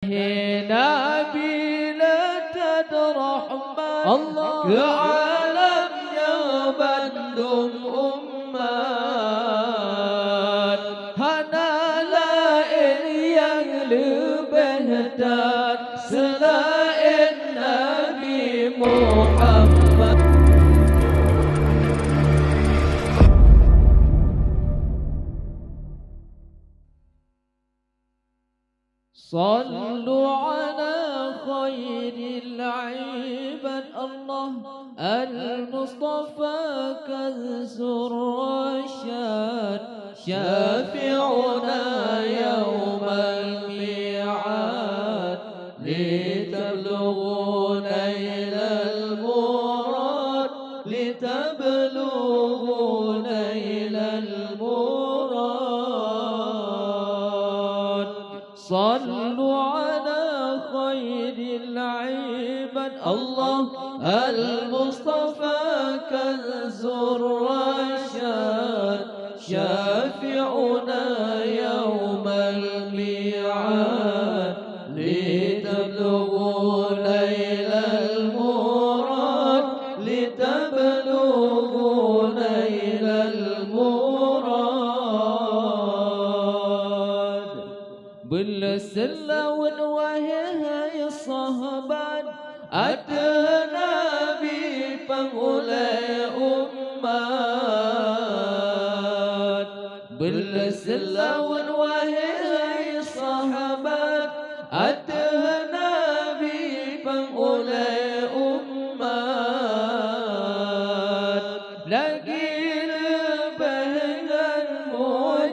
Nabi letak rahmat Allah ke alam yang Bandung umat. Hanalah yang lebih dan selain Nabi Muhammad. صلوا على خير العباد الله المصطفى كنز الرشاد شافعنا يوم الميعاد لتبلغوا نيل المراد لتبلغوا نيل المراد. صلوا على خير العباد الله المصطفى كنز الرشاد شافعنا يوم الميعاد لتبلغوا نيل المراد لتبلغوا نيل المراد. بالسلة وهي الصهبان أتنا بفغلي أمات. بالسلة وهي الصهبان أتنا بفغلي أمات. لقيل بهن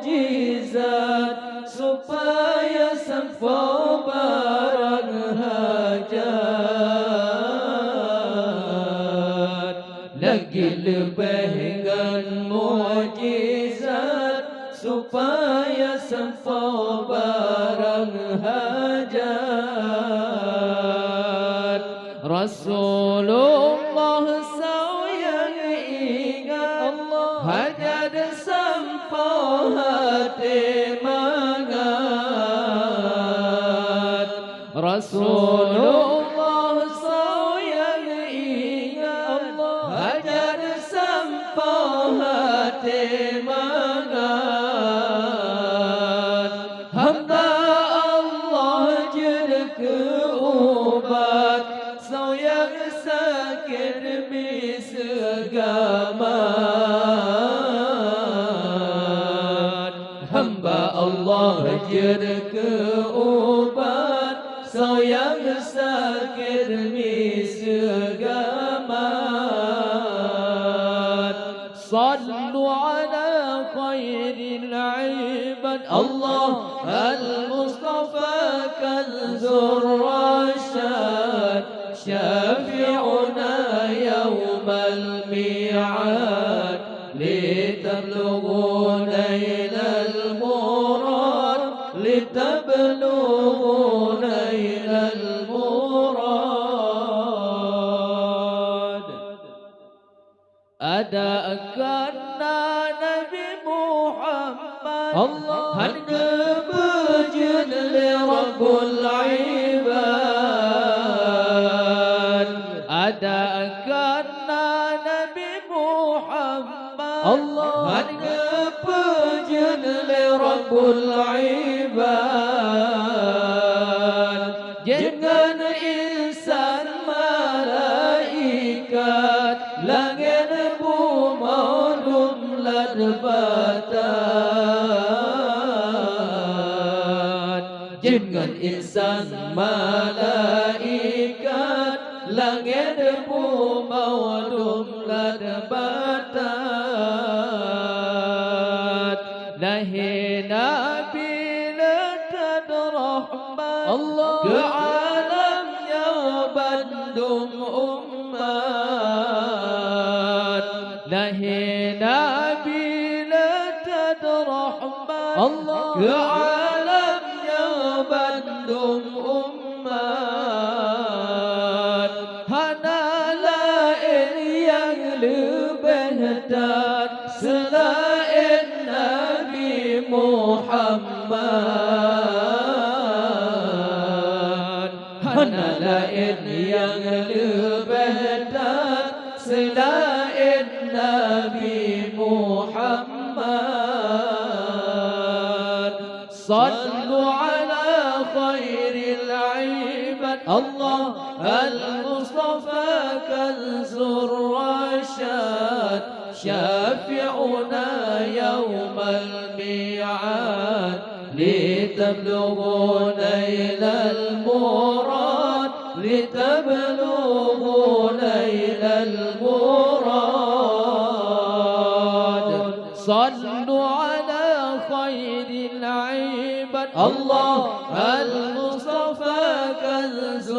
المعجزات supaya sampai barang hajat. Lagi lebihkan mukjizat supaya sampai barang hajat. Rasulullah sayang ingat Allah hajat sampai hati Rasulullah sayang ingat Allah hajar sampai hati mangat. Hamba Allah jadi keubat sayang sakit misgamat. Hamba Allah jadi keubat sayang sakit misgamat. Sallu ala khairil ibad Allah al-Mustafa kanzur rasyad syafi'una yawmal mi'ad litablughu nailal murad litablughu nailal murad. Adakanna Nabi Muhammad Allah hanya bujud li Rabbul ibad. Adakanna Nabi Muhammad Allah hanya bujud li Rabbul ibad. Jangan insan malaikat langit bumaudum ladbatan. Jangan insan malaikat langit bumaudum ladbatan. Nahi Nabi letak rahmat Allah ke alam yang Bandung umat. Nahi Nabi letak rahmat Allah ke alam yang Bandung umat. Hanalah yang lebih dan selain Nabi Muhammad. lain yang lebih dan selain Nabi Muhammad. Sallu ala khairil ibad Allah al-Mustafa kanzur rasyad syafi'una yawmal mi'ad لتبلغوا نيل المراد لتبلغوا نيل المراد صلوا على خير العباد الله المصطفى كنز